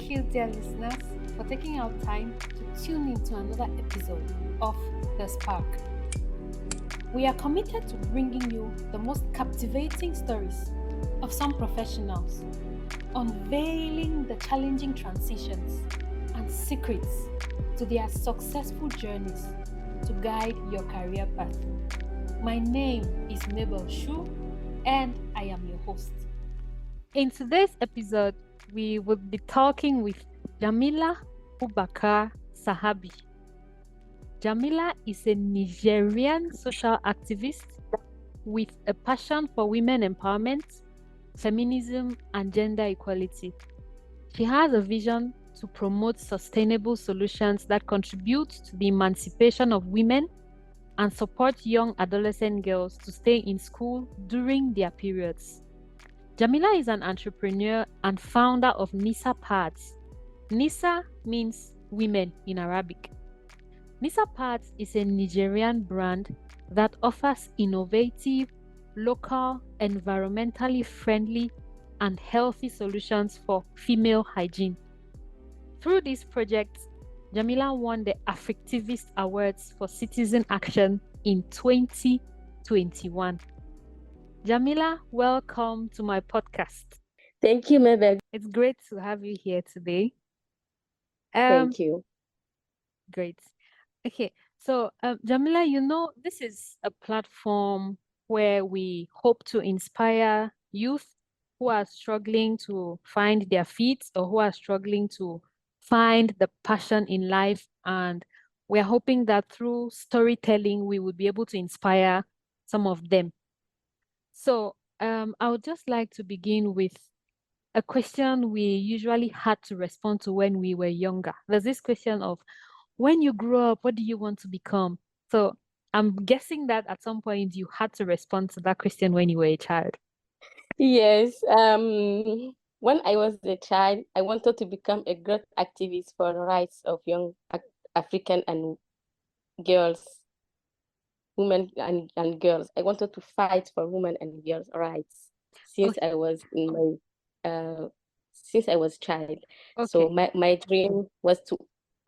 Thank you, dear listeners, for taking out time to tune in to another episode of The Spark. We are committed to bringing you the most captivating stories of some professionals, unveiling the challenging transitions and secrets to their successful journeys to guide your career path. My name is Mabel Shu, and I am your host. In today's episode, we will be talking with Djamila Aboubacar Sahabi. Djamila is a Nigerian social activist with a passion for women empowerment, feminism, and gender equality. She has a vision to promote sustainable solutions that contribute to the emancipation of women and support young adolescent girls to stay in school during their periods. Djamila is an entrepreneur and founder of Nissa Pads. Nissa means women in Arabic. Nissa Pads is a Nigerian brand that offers innovative, local, environmentally friendly, and healthy solutions for female hygiene. Through this project, Djamila won the Africtivist Awards for Citizen Action in 2021. Djamila, welcome to my podcast. Thank you, Mabel. It's great to have you here today. Thank you. Great. Okay, so Djamila, this is a platform where we hope to inspire youth who are struggling to find their feet or who are struggling to find the passion in life. And we're hoping that through storytelling, we would be able to inspire some of them. So I would just like to begin with a question we usually had to respond to when we were younger. There's this question of, when you grow up, what do you want to become? So I'm guessing that at some point you had to respond to that question when you were a child. Yes. When I was a child, I wanted to become a great activist for the rights of young African and girls, women and girls. I wanted to fight for women and girls' rights since Okay. I was in my since I was child. So Okay. my dream was to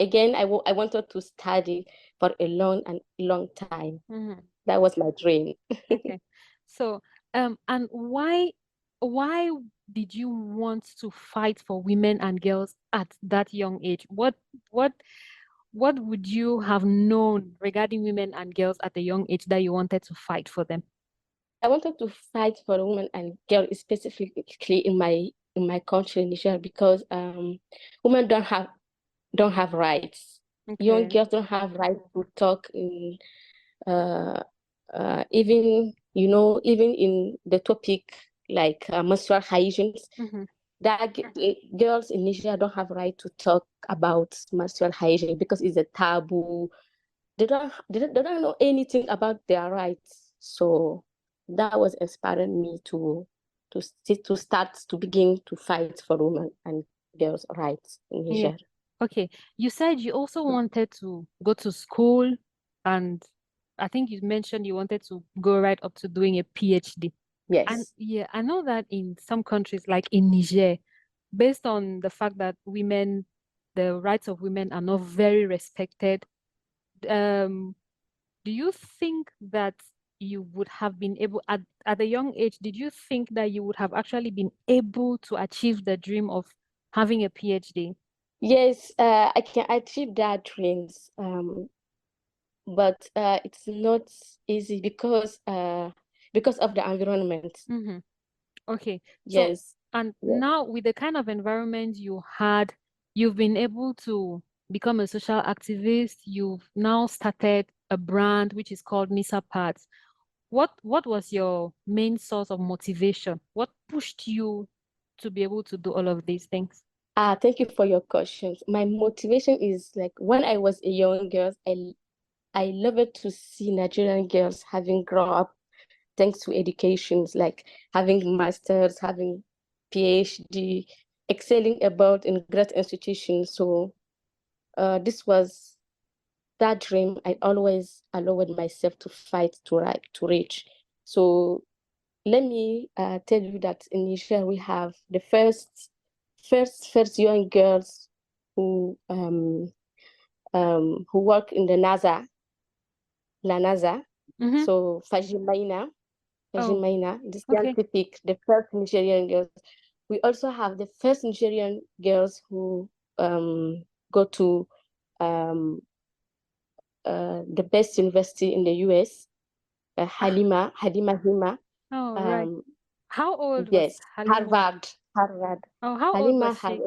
again I wanted to study for a long time. Mhm. That was my dream. Okay. So and why did you want to fight for women and girls at that young age? What would you have known regarding women and girls at a young age that you wanted to fight for them? I wanted to fight for women and girls, specifically in my country, Niger, because women don't have rights. Young Okay. girls don't have rights to talk in uh, even even in the topic like menstrual hygiene. Mm-hmm. That girls in Nigeria don't have right to talk about menstrual hygiene because it's a taboo. They don't know anything about their rights. So that was inspiring me to begin to fight for women and girls' rights in Yeah. Niger. Okay. You said you also wanted to go to school, and I think you mentioned you wanted to go right up to doing a PhD. And Yes. yeah, I know that in some countries, like in Niger, based on the fact that the rights of women are not very respected, um, do you think that you would have been able, at a young age, did you think that you would have actually been able to achieve the dream of having a PhD? Yes, I can achieve that dreams. But it's not easy because of the environment. Mm-hmm. Okay. So, Yes. and Yeah. now with the kind of environment you had, you've been able to become a social activist. You've now started a brand which is called Nissa Pads. What was your main source of motivation? What pushed you to be able to do all of these things? Thank you for your questions. My motivation is like when I was a young girl, I loved to see Nigerian girls having grown up thanks to educations, like having masters, having PhD, excelling about in great institutions. So this was that dream I always allowed myself to fight to reach. So let me tell you that in Niger we have the first young girls who work in the NASA, La NASA. Mm-hmm. So Fajimaina, Oh, the okay. scientific, the first Nigerian girls. We also have the first Nigerian girls who go to um, the best university in the US, Ah, Halima Hima. oh, right. Um, How old was yes, Halima? Harvard. Oh, how old Halima was have she?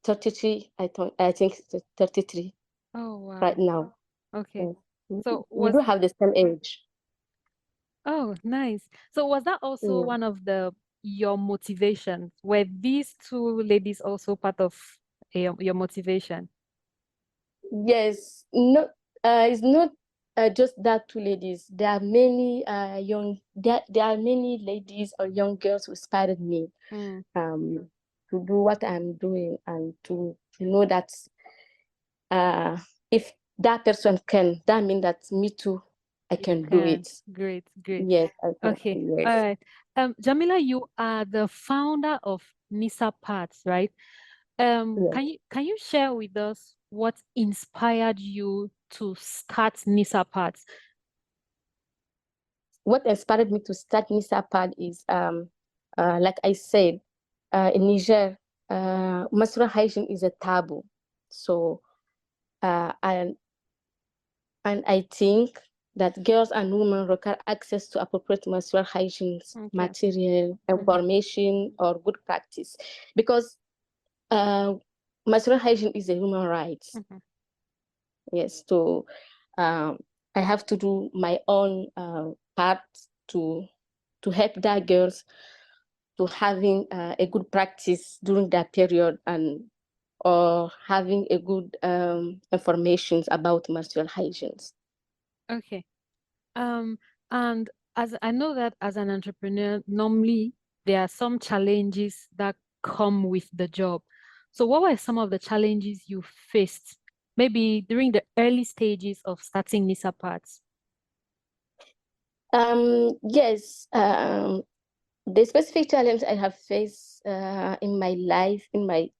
33, I think 33 Oh, right wow. now. Okay. Yes. We So we do have the same age. oh, nice. So was that also Yeah. one of your motivations? Were these two ladies also part of your motivation? Yes, not it's not just that two ladies. There are many ladies or young girls who inspired me Mm, um to do what I'm doing and to know that uh if that person can, that means that me too, I you can do can. it. Great, great. Yes, I can. Okay. All Yes, right. Jamila, you are the founder of Nissa Pads, right? yes. Can you share with us what inspired you to start Nissa Pads? What inspired me to start Nissa Pad is like I said, in Niger, menstrual hygiene is a taboo. So uh, and and I think that girls and women require access to appropriate menstrual hygiene Okay. material, Mm-hmm. information, or good practice, because uh, menstrual hygiene is a human right. Mm-hmm. Yes, so um, I have to do my own part to to help that girls to having a good practice during that period and or having a good information about menstrual hygiene. Okay. Um, and as I know that as an entrepreneur, normally there are some challenges that come with the job. So what were some of the challenges you faced, maybe during the early stages of starting Nissa Parts? Yes, the specific challenge I have faced in my life, in my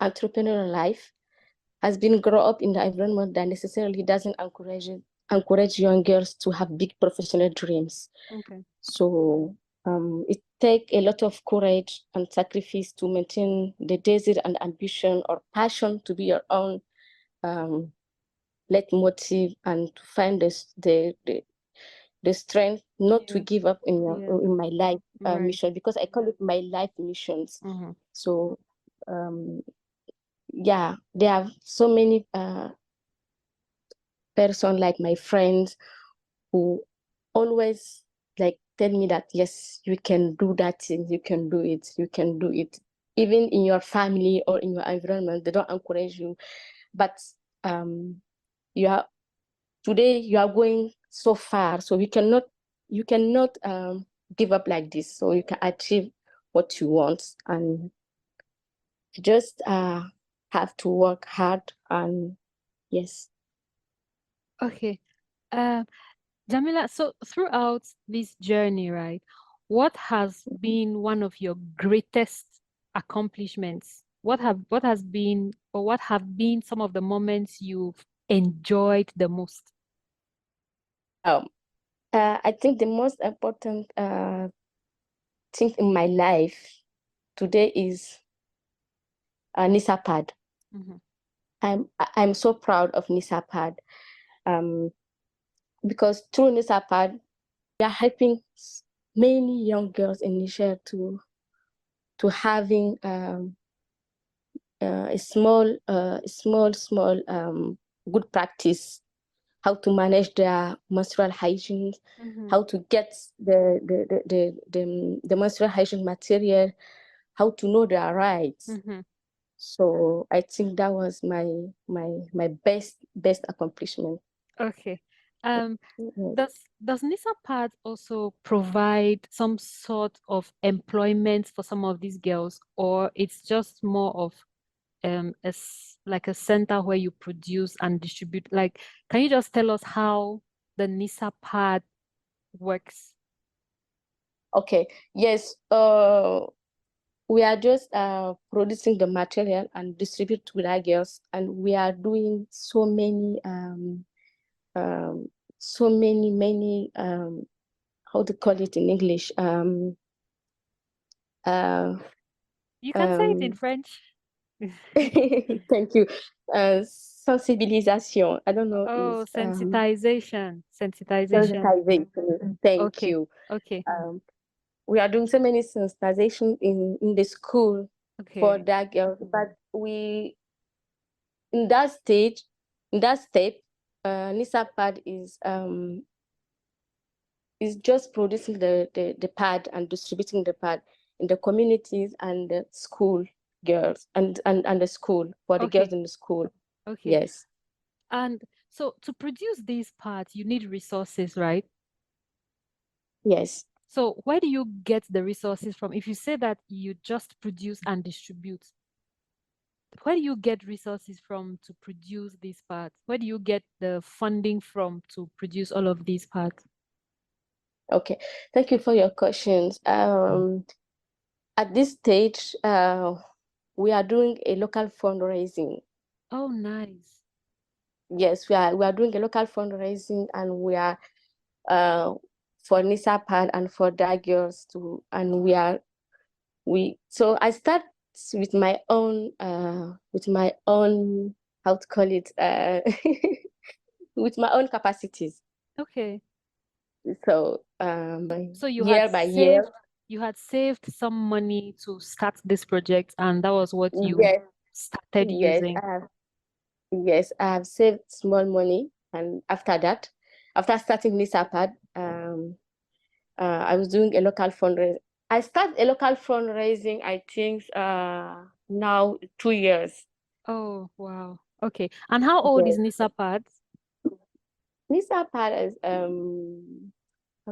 entrepreneurial life, has been grow up in the environment that necessarily doesn't encourage young girls to have big professional dreams. Okay. So it takes a lot of courage and sacrifice to maintain the desire and ambition or passion to be your own um, leitmotiv and to find the strength not to Yeah. give up Yeah. in my life Right. mission, because I call it my life missions. Mm-hmm. So um, yeah, there are so many person like my friends who always like tell me that yes, you can do that thing, you can do it, you can do it. Even in your family or in your environment, they don't encourage you. But um, you are today you are going so far, so you cannot give up like this. So you can achieve what you want, and just have to work hard and yes. Okay. Uh, Jamila, so throughout this journey, right, what has been one of your greatest accomplishments? What has been or what have been some of the moments you've enjoyed the most? Um, I think the most important thing in my life today is Nissa Pad. Mhm. I'm so proud of Nissa Pad um, because through Nissa Pad, we are helping many young girls in Niger to having a small good practice, how to manage their menstrual hygiene, Mhm. how to get the menstrual hygiene material, how to know their rights. Mhm. So I think that was my best accomplishment. Okay. Um, Yes. does Nisa Pads also provide some sort of employment for some of these girls, or it's just more of like a center where you produce and distribute? Like, can you just tell us how the Nisa Pad works? Okay. Yes. we are just producing the material and distribute to the girls, and we are doing so many many how to call it in English, uh You can say it in um French. thank you, sensibilisation. I don't know, Oh, is sensitization. Sensitization. sensitization. Thank Okay. you. Okay. We are doing so many sensitization in the school for Okay. that girl, but we in that stage, in that step, Nissa Pad is just producing the pad and distributing the pad in the communities and the school girls and the school for the girls Okay. in the school. Okay. Yes, And so to produce these parts, you need resources, right? yes. So where do you get the resources from? If you say that you just produce and distribute, where do you get resources from to produce these parts? Where do you get the funding from to produce all of these parts? Okay. Thank you for your questions. At this stage, we are doing a local fundraising. Oh, nice. Yes, we are doing a local fundraising, and we are uh for Nissa Pad and for that girls too, and we so I start with my own, how to call it, with my own capacities. Okay. So So year by year. you had saved some money to start this project, and that was what you Yes, started yes, using. I have saved small money, and after that, after starting this Pad, I was doing a local fundraising. I started a local fundraising, I think, now 2 years. Oh, wow. Okay. And how old is Yes. Nissa Pads? Nissa Pad is I'm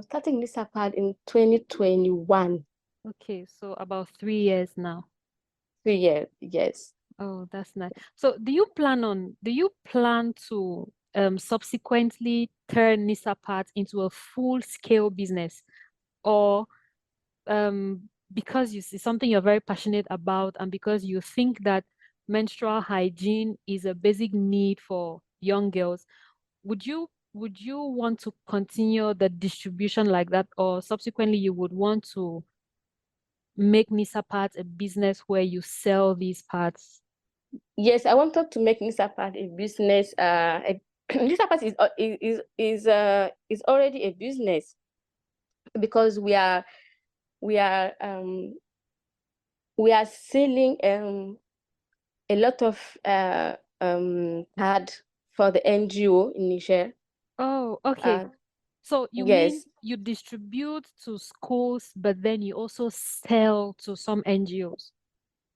starting Nissa Pad in 2021. Okay, so about 3 years now. 3 years, yes. Oh, that's nice. So do you plan to subsequently turn Nissa Pads into a full-scale business? Or because you see something you're very passionate about and because you think that menstrual hygiene is a basic need for young girls, would you want to continue the distribution like that, or subsequently you would want to make Nissa Pads a business where you sell these parts? Yes, I wanted to make Nissa Pad a business. Nissa Pad is already a business, because we are um we are selling a lot of pad for the NGO in Niger. Oh, okay. Uh, So you mean yes, you distribute to schools, but then you also sell to some NGOs?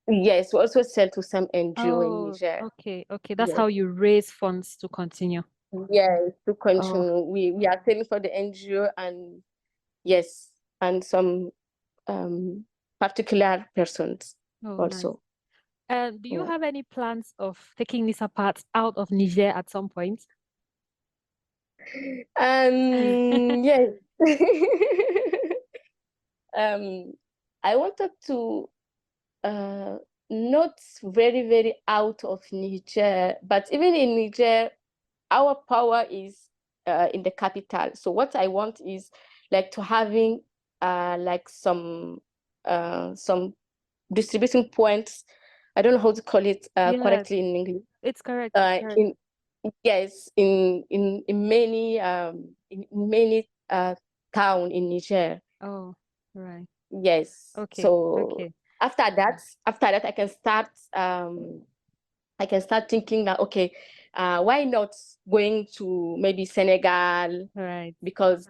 yes, we also sell to some NGO in Oh, Niger. okay, okay. That's Yes, how you raise funds to continue. yes, to Oh, continue. We are selling for the NGO, and yes, and some um particular persons oh, nice. also. And do you Yeah. have any plans of taking this apart out of Niger at some point? Yes. um I wanted to uh not very very out of Niger, but even in Niger, our power is in the capital. So what I want is like to having like some distribution points. I don't know how to call it Yeah, correctly in English. it's correct. It's correct. In Yes, in many town in Niger. Oh, right. Yes. Okay, So okay. after that, I can start thinking that, okay, why not going to maybe Senegal, Right. because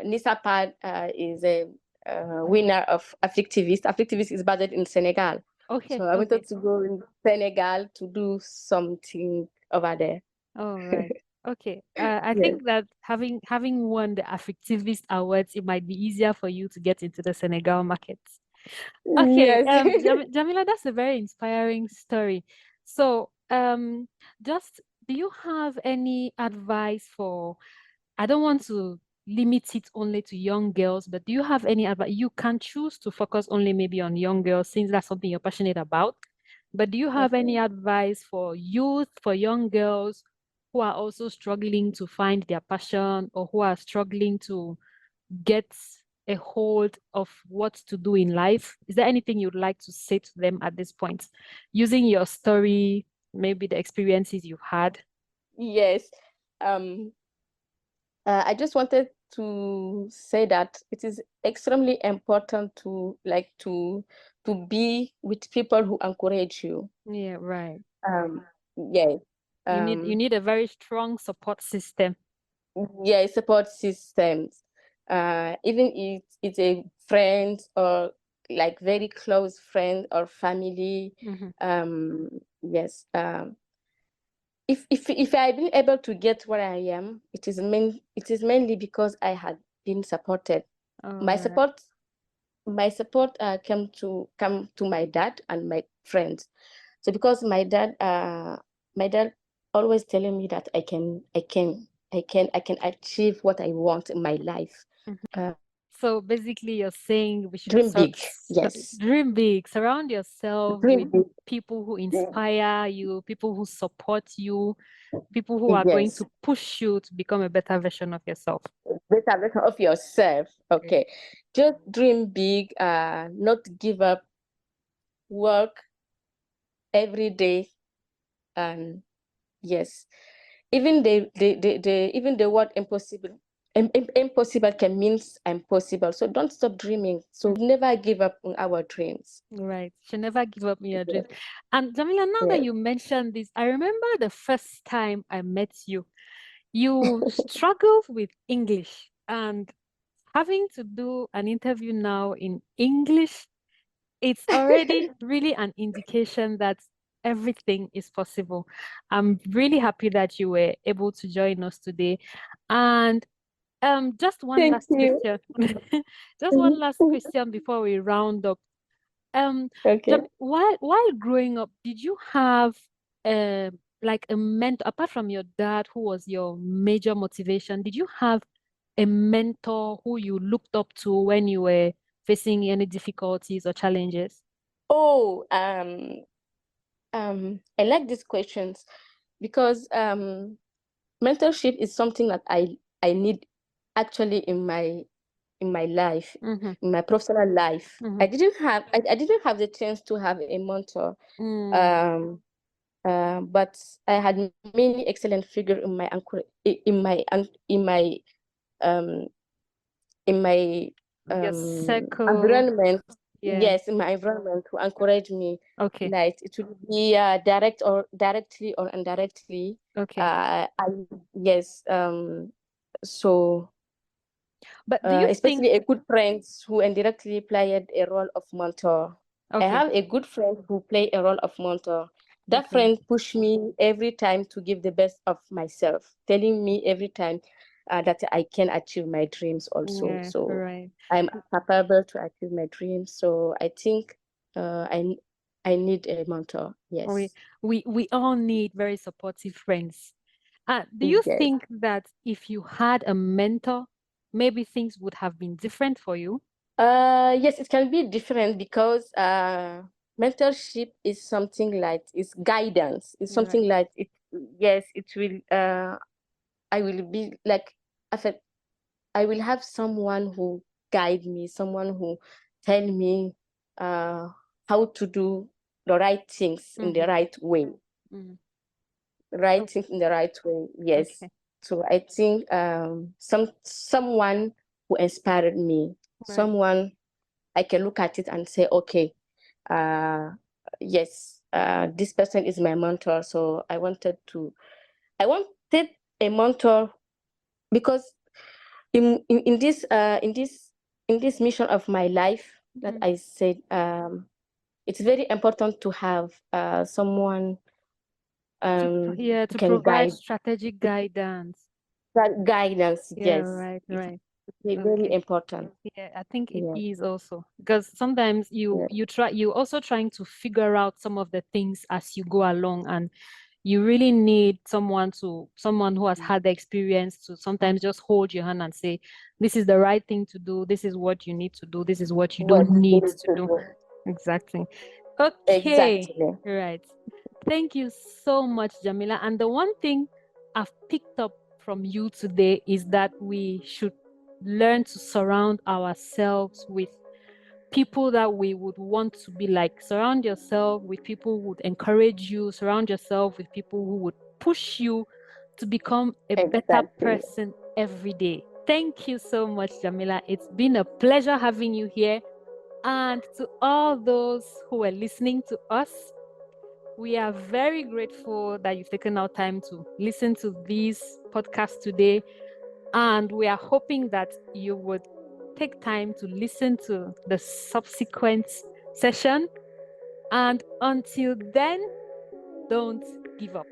Nissa Pad is a winner of Afflictivist. Afflictivist is based in Senegal. So Okay, I okay. wanted to go in Senegal to do something over there. All right. Okay. I Yes. think that having won the Affectivist Awards, it might be easier for you to get into the Senegal markets. Okay. Yes. Jamila, that's a very inspiring story. So, just do you have any advice for? I don't want to limit it only to young girls, but do you have any advice? You can choose to focus only maybe on young girls since that's something you're passionate about. But do you have any Okay. advice for youth, for young girls who are also struggling to find their passion or who are struggling to get a hold of what to do in life? Is there anything you'd like to say to them at this point, using your story, maybe the experiences you've had? Yes. Um, I just wanted to say that it is extremely important to to be with people who encourage you. Yeah, right. Yes. You need a very strong support system. Yeah, support systems. Even if it's a friend or like very close friend or family. Mm-hmm. Yes. If I've been able to get where I am, it is mainly because I had been supported. All My right. support my support come to my dad and my friends. So because my dad always telling me that I can achieve what I want in my life. Mhm. Uh, So basically, you're saying we should Dream big. Yes. dream big, surround yourself with Dream big. people who inspire you, people who support you, people who are going Yes. to push you to become a better version of yourself. Better version of yourself. Okay. Okay. Just dream big, not give up, work every day, and yes, even even the word impossible, impossible can means impossible. So don't stop dreaming. So Mm. never give up on our dreams. Right. Should never give up on your Yeah. dreams. And Jamila, now that Yeah. you mentioned this, I remember the first time I met you. You struggled with English, and having to do an interview now in English, it's already really an indication that everything is possible. I'm really happy that you were able to join us today. And just one Thank last you. question. Just one last question before we round up. Um, Okay. while growing up, did you have like a mentor apart from your dad, who was your major motivation? Did you have a mentor who you looked up to when you were facing any difficulties or challenges? Oh, I like these questions because mentorship is something that I need actually in my life, Mm-hmm. in my professional life. Mm-hmm. I didn't have the chance to have a mentor. Mm. Um, but I had many excellent figure in my um in my Your circle. environment. Yeah. Yes, in my environment to encourage me. Okay. Like it will be directly or indirectly. Okay. I yes. So But do you think, especially a good friend who indirectly played a role of mentor. I okay, have a good friend who played a role of mentor. That okay, friend pushed me every time to give the best of myself, telling me every time that I can achieve my dreams also. yeah, So right. I'm capable to achieve my dreams. So I think uh, I I need a mentor. We Yes, we all need very supportive friends. Do you yes. think that if you had a mentor, maybe things would have been different for you? Yes, it can be different because mentorship is something like it's guidance. It's You're right. something like it. Yes, it will. I will be like after I will have someone who guide me, someone who tell me uh how to do the right things in the Mm-hmm. right way. Mm-hmm. Right things in the right way. Yes. Okay, So I think someone who inspired me, right. someone I can look at it and say, okay, uh, yes, this person is my mentor. So I wanted a mentor because in this mission of my life that Mm. I said, it's very important to have someone Yeah, who to can provide guide strategic guidance. that guidance. Yeah, Yes, right, it's right. very Okay. important. Yeah, I think it Yeah, is also because sometimes yeah, you also trying to figure out some of the things as you go along, and you really need someone who has had the experience to sometimes just hold your hand and say, this is the right thing to do, this is what you need to do, this is what you What don't you need need to to do. do. Exactly. Okay. Exactly. Right. Thank you so much, Djamila. And the one thing I've picked up from you today is that we should learn to surround ourselves with people that we would want to be like. Surround yourself with people who would encourage you. Surround yourself with people who would push you to become a better Exactly. person every day. Thank you so much, Djamila. It's been a pleasure having you here. And to all those who are listening to us, we are very grateful that you've taken our time to listen to this podcast today. And we are hoping that you would take time to listen to the subsequent session. And until then, don't give up.